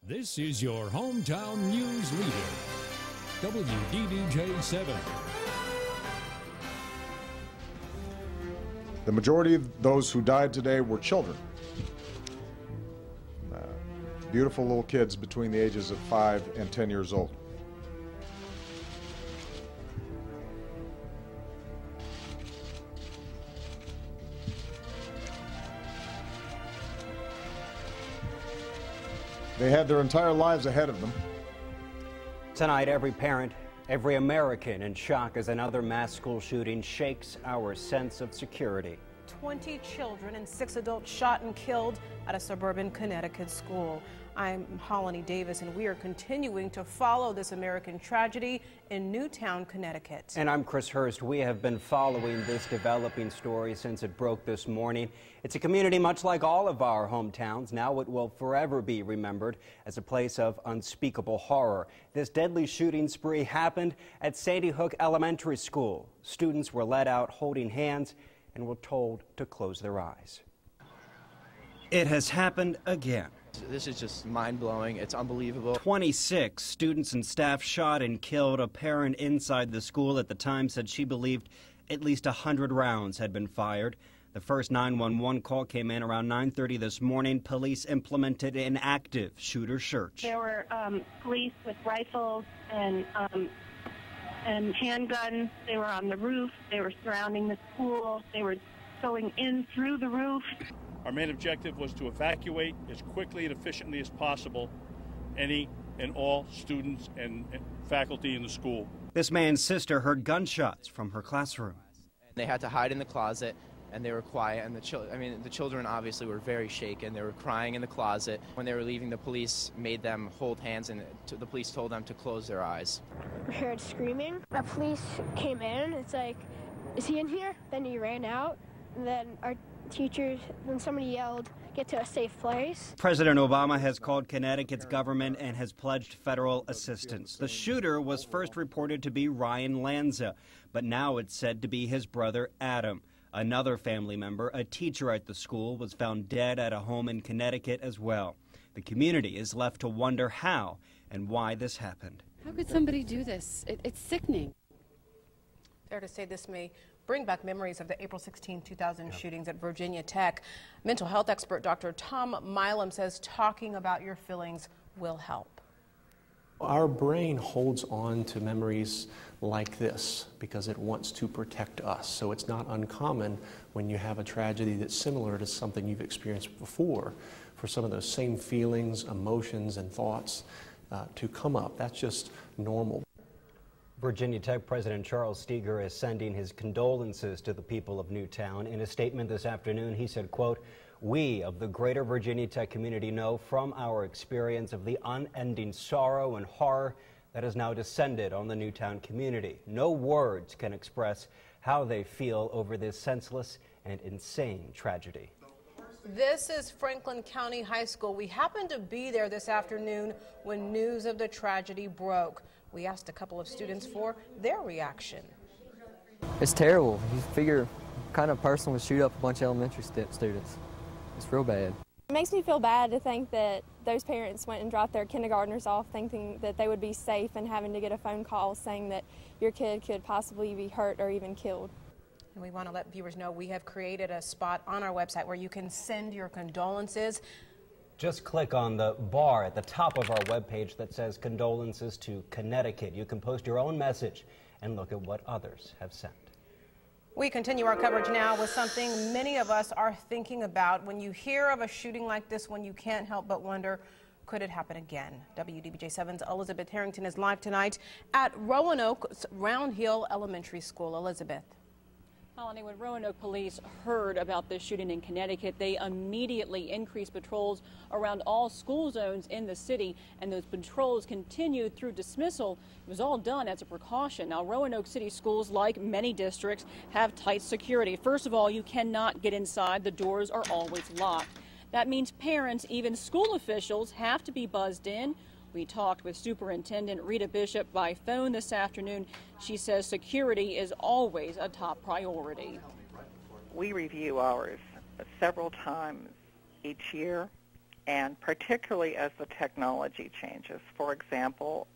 This is your hometown news leader, WDBJ 7. The majority of those who died today were children. Beautiful little kids between the ages of 5 and 10 years old. They had their entire lives ahead of them. Tonight, every parent, every American in shock as another mass school shooting shakes our sense of security. 20 children and 6 adults shot and killed at a suburban Connecticut school. I'm Holly Davis, and we are continuing to follow this American tragedy in Newtown, Connecticut. And I'm Chris Hurst. We have been following this developing story since it broke this morning. It's a community much like all of our hometowns. Now it will forever be remembered as a place of unspeakable horror. This deadly shooting spree happened at Sandy Hook Elementary School. Students were led out holding hands and were told to close their eyes. It has happened again. This is just mind-blowing. It's unbelievable. 26 students and staff shot and killed. A parent inside the school at the time said she believed at least 100 rounds had been fired. The first 911 call came in around 9:30 this morning. Police implemented an active shooter search. There were police with rifles and handguns. They were on the roof. They were surrounding the school. They were going in through the roof. Our main objective was to evacuate as quickly and efficiently as possible any and all students and faculty in the school. This man's sister heard gunshots from her classroom. They had to hide in the closet, and they were quiet, and the children obviously were very shaken. They were crying in the closet. When they were leaving, the police made them hold hands, and the police told them to close their eyes. We heard screaming. The police came in. It's like, is he in here? Then he ran out, and then our teachers, then somebody yelled, get to a safe place. President Obama has called Connecticut's government and has pledged federal assistance. The shooter was first reported to be Ryan Lanza, but now it's said to be his brother Adam. Another family member, a teacher at the school, was found dead at a home in Connecticut as well. The community is left to wonder how and why this happened. How could somebody do this? It's sickening. Fair to say this may bring back memories of the April 16, 2000 shootings at Virginia Tech. Mental health expert Dr. Tom Milam says talking about your feelings will help. Our brain holds on to memories like this because it wants to protect us. So it's not uncommon when you have a tragedy that's similar to something you've experienced before for some of those same feelings, emotions, and thoughts to come up. That's just normal. Virginia Tech President Charles Steger is sending his condolences to the people of Newtown. In a statement this afternoon, he said, quote, "We of the greater Virginia Tech community know from our experience of the unending sorrow and horror that has now descended on the Newtown community. No words can express how they feel over this senseless and insane tragedy." This is Franklin County High School. We happened to be there this afternoon when news of the tragedy broke. We asked a couple of students for their reaction. It's terrible. You figure what kind of person would shoot up a bunch of elementary students. It's real bad. It makes me feel bad to think that those parents went and dropped their kindergartners off thinking that they would be safe and having to get a phone call saying that your kid could possibly be hurt or even killed. And we want to let viewers know we have created a spot on our website where you can send your condolences. Just click on the bar at the top of our webpage that says Condolences to Connecticut. You can post your own message and look at what others have sent. We continue our coverage now with something many of us are thinking about. When you hear of a shooting like this one, you can't help but wonder, could it happen again? WDBJ 7's Elizabeth Harrington is live tonight at Roanoke's Round Hill Elementary School. Elizabeth. Melanie, when Roanoke police heard about this shooting in Connecticut, they immediately increased patrols around all school zones in the city, and those patrols continued through dismissal. It was all done as a precaution. Now, Roanoke City schools, like many districts, have tight security. First of all, you cannot get inside. The doors are always locked. That means parents, even school officials, have to be buzzed in. We talked with Superintendent Rita Bishop by phone this afternoon. She says security is always a top priority. We review ours several times each year, and particularly as the technology changes. For example,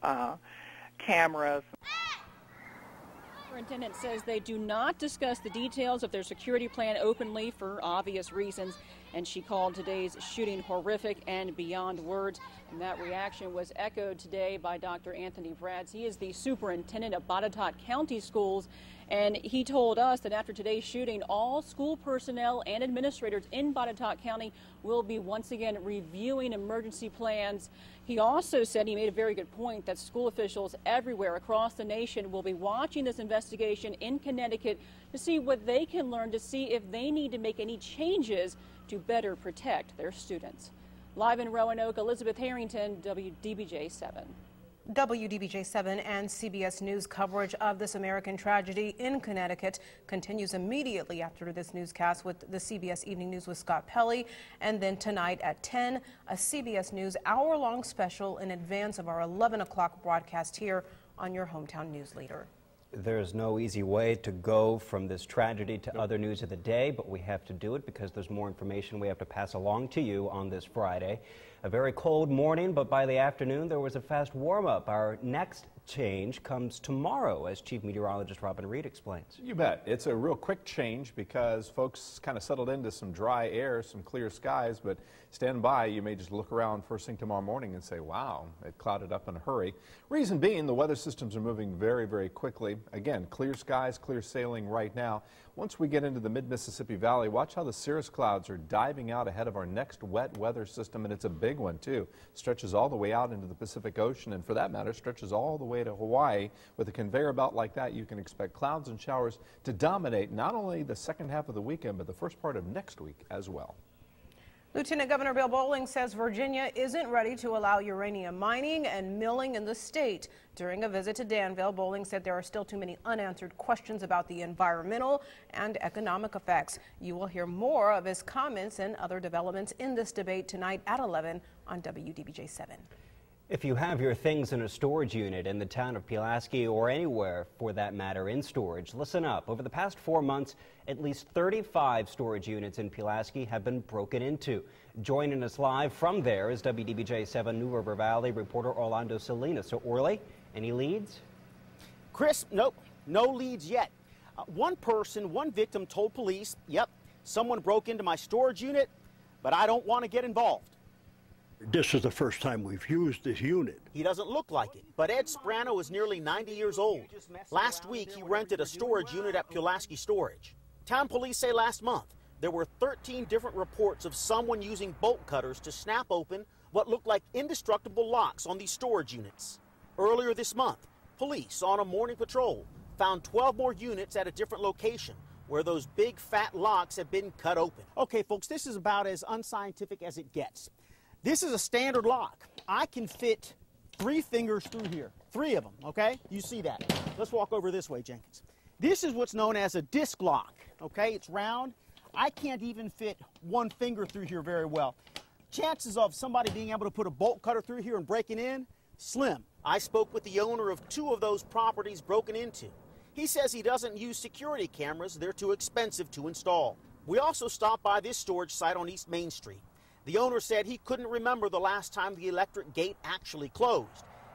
cameras. The superintendent says they do not discuss the details of their security plan openly for obvious reasons, and she called today's shooting horrific and beyond words. And that reaction was echoed today by Dr. Anthony Brads. He is the superintendent of Botetourt County Schools, and he told us that after today's shooting, all school personnel and administrators in Botetourt County will be once again reviewing emergency plans. He also said, he made a very good point, that school officials everywhere across the nation will be watching this investigation in Connecticut to see what they can learn, to see if they need to make any changes to better protect their students. Live in Roanoke, Elizabeth Harrington, WDBJ-7. WDBJ-7 and CBS News coverage of this American tragedy in Connecticut continues immediately after this newscast with the CBS Evening News with Scott Pelley, and then tonight at 10, a CBS News hour-long special in advance of our 11 o'clock broadcast here on your hometown news leader. There's no easy way to go from this tragedy to other news of the day, but we have to do it because there's more information we have to pass along to you on this Friday. A very cold morning, but by the afternoon there was a fast warm-up. Our next change comes tomorrow, as Chief Meteorologist Robin Reed explains. You bet. It's a real quick change because folks kind of settled into some dry air, some clear skies, but stand by. You may just look around first thing tomorrow morning and say, wow, it clouded up in a hurry. Reason being, the weather systems are moving very, very quickly. Again, clear skies, clear sailing right now. Once we get into the mid-Mississippi Valley, watch how the cirrus clouds are diving out ahead of our next wet weather system, and it's a big one too. Stretches all the way out into the Pacific Ocean, and for that matter, stretches all the way to Hawaii. With a conveyor belt like that, you can expect clouds and showers to dominate not only the second half of the weekend, but the first part of next week as well. Lieutenant Governor Bill Bolling says Virginia isn't ready to allow uranium mining and milling in the state. During a visit to Danville, Bolling said there are still too many unanswered questions about the environmental and economic effects. You will hear more of his comments and other developments in this debate tonight at 11 on WDBJ-7. If you have your things in a storage unit in the town of Pulaski or anywhere for that matter in storage, listen up. Over the past 4 months, at least 35 storage units in Pulaski have been broken into. Joining us live from there is WDBJ-7 New River Valley reporter Orlando Salinas. So Orly, any leads? Chris, nope, no leads yet. One victim told police, yep, someone broke into my storage unit, but I don't want to get involved. This is the first time we've used this unit. He doesn't look like it, but Ed Sprano is nearly 90 years old. Last week, he rented a storage unit at Pulaski Storage. Town police say last month there were 13 different reports of someone using bolt cutters to snap open what looked like indestructible locks on these storage units. Earlier this month, police on a morning patrol found 12 more units at a different location where those big fat locks have been cut open. Okay, folks, this is about as unscientific as it gets. This is a standard lock. I can fit 3 fingers through here, 3 of them, okay? You see that. Let's walk over this way, Jenkins. This is what's known as a disc lock, okay? It's round. I can't even fit 1 finger through here very well. Chances of somebody being able to put a bolt cutter through here and breaking in, slim. I spoke with the owner of 2 of those properties broken into. He says he doesn't use security cameras. They're too expensive to install. We also stopped by this storage site on East Main Street. The owner said he couldn't remember the last time the electric gate actually closed.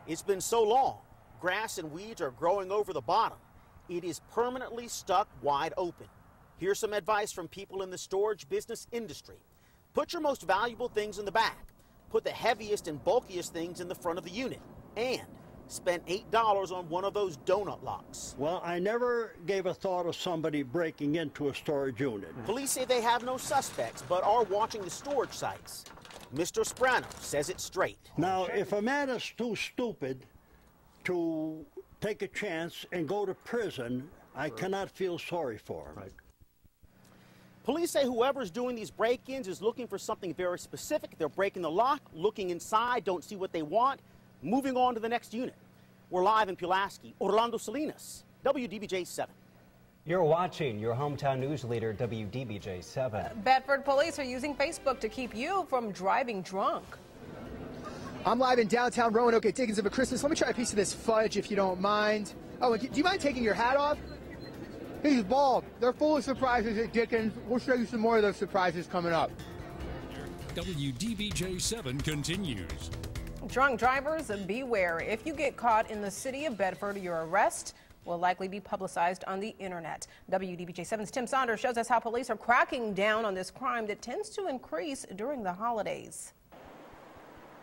It's been so long, grass and weeds are growing over the bottom. It is permanently stuck wide open. Here's some advice from people in the storage business industry. Put your most valuable things in the back. Put the heaviest and bulkiest things in the front of the unit. And spend $8 on one of those donut locks. Well, I never gave a thought of somebody breaking into a storage unit. Police say they have no suspects, but are watching the storage sites. Mr. Sprano says it's straight. Now, if a man is too stupid to take a chance and go to prison, I cannot feel sorry for him. Right. Police say whoever's doing these break-ins is looking for something very specific. They're breaking the lock, looking inside, don't see what they want, moving on to the next unit. We're live in Pulaski. Orlando Salinas, WDBJ-7. You're watching your hometown news leader, WDBJ-7. Bedford police are using Facebook to keep you from driving drunk. I'm live in downtown Roanoke at Dickens of a Christmas. Let me try a piece of this fudge if you don't mind. Oh, do you mind taking your hat off? He's bald. They're full of surprises at Dickens. We'll show you some more of those surprises coming up. WDBJ7 continues. Drunk drivers, beware. If you get caught in the city of Bedford, your arrest will likely be publicized on the internet. WDBJ7's Tim Saunders shows us how police are cracking down on this crime that tends to increase during the holidays.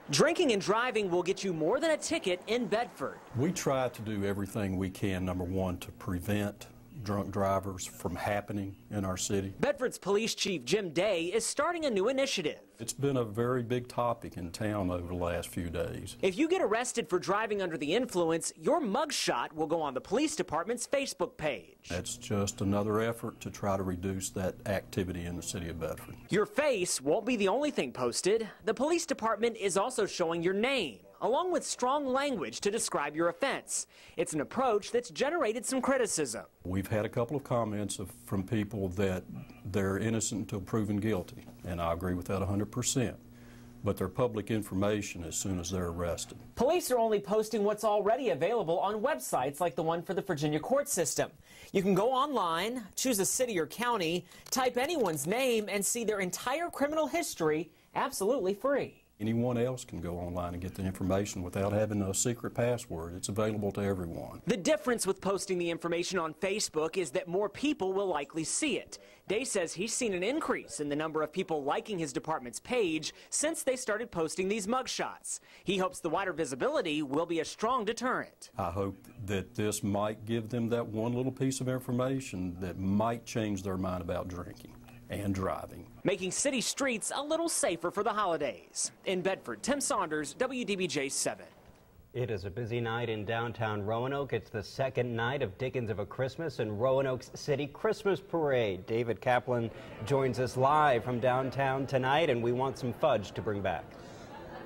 Drinking and driving will get you more than a ticket in Bedford. We try to do everything we can, number one, to prevent drunk drivers from happening in our city. Bedford's Police Chief Jim Day is starting a new initiative. It's been a very big topic in town over the last few days. If you get arrested for driving under the influence, your mugshot will go on the police department's Facebook page. That's just another effort to try to reduce that activity in the city of Bedford. Your face won't be the only thing posted. The police department is also showing your name, along with strong language to describe your offense. It's an approach that's generated some criticism. We've had a couple of comments from people that they're innocent until proven guilty, and I agree with that 100%. But they're public information as soon as they're arrested. Police are only posting what's already available on websites like the one for the Virginia court system. You can go online, choose a city or county, type anyone's name, and see their entire criminal history absolutely free. Anyone else can go online and get the information without having a secret password. It's available to everyone. The difference with posting the information on Facebook is that more people will likely see it. Day says he's seen an increase in the number of people liking his department's page since they started posting these mugshots. He hopes the wider visibility will be a strong deterrent. I hope that this might give them that one little piece of information that might change their mind about drinking and driving. Making city streets a little safer for the holidays. In Bedford, Tim Saunders, WDBJ 7. It is a busy night in downtown Roanoke. It's the second night of Dickens of a Christmas and Roanoke's City Christmas Parade. David Kaplan joins us live from downtown tonight, and we want some fudge to bring back.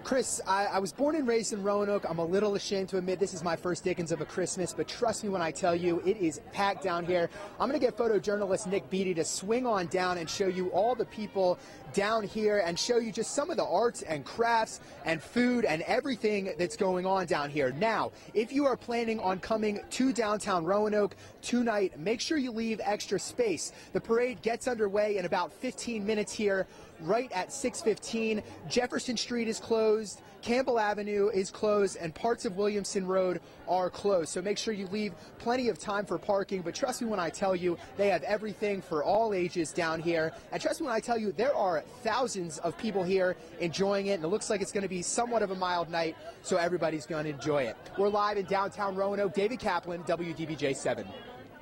Chris, I was born and raised in Roanoke. I'm a little ashamed to admit this is my first Dickens of a Christmas, but trust me when I tell you, it is packed down here. I'm going to get photojournalist Nick Beatty to swing on down and show you all the people down here and show you just some of the arts and crafts and food and everything that's going on down here. Now, if you are planning on coming to downtown Roanoke tonight, make sure you leave extra space. The parade gets underway in about 15 minutes here, right at 6:15. Jefferson Street is closed, Campbell Avenue is closed, and parts of Williamson Road are closed. So make sure you leave plenty of time for parking, but trust me when I tell you, they have everything for all ages down here. And trust me when I tell you, there are thousands of people here enjoying it, and it looks like it's going to be somewhat of a mild night, so everybody's going to enjoy it. We're live in downtown Roanoke. David Kaplan, WDBJ 7.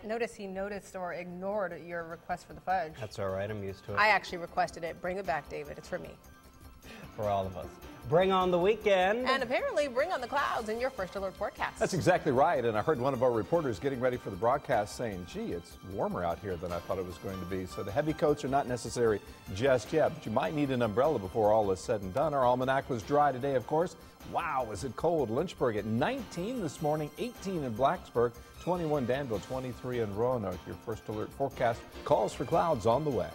Notice he noticed or ignored your request for the fudge. That's all right. I'm used to it. I actually requested it. Bring it back, David. It's for me. For all of us. Bring on the weekend. And apparently bring on the clouds in your first alert forecast. That's exactly right. And I heard one of our reporters getting ready for the broadcast saying, gee, it's warmer out here than I thought it was going to be. So the heavy coats are not necessary just yet, but you might need an umbrella before all is said and done. Our almanac was dry today, of course. Wow, was it cold. Lynchburg at 19 this morning, 18 in Blacksburg, 21 Danville, 23 in Roanoke. Your first alert forecast calls for clouds on the way.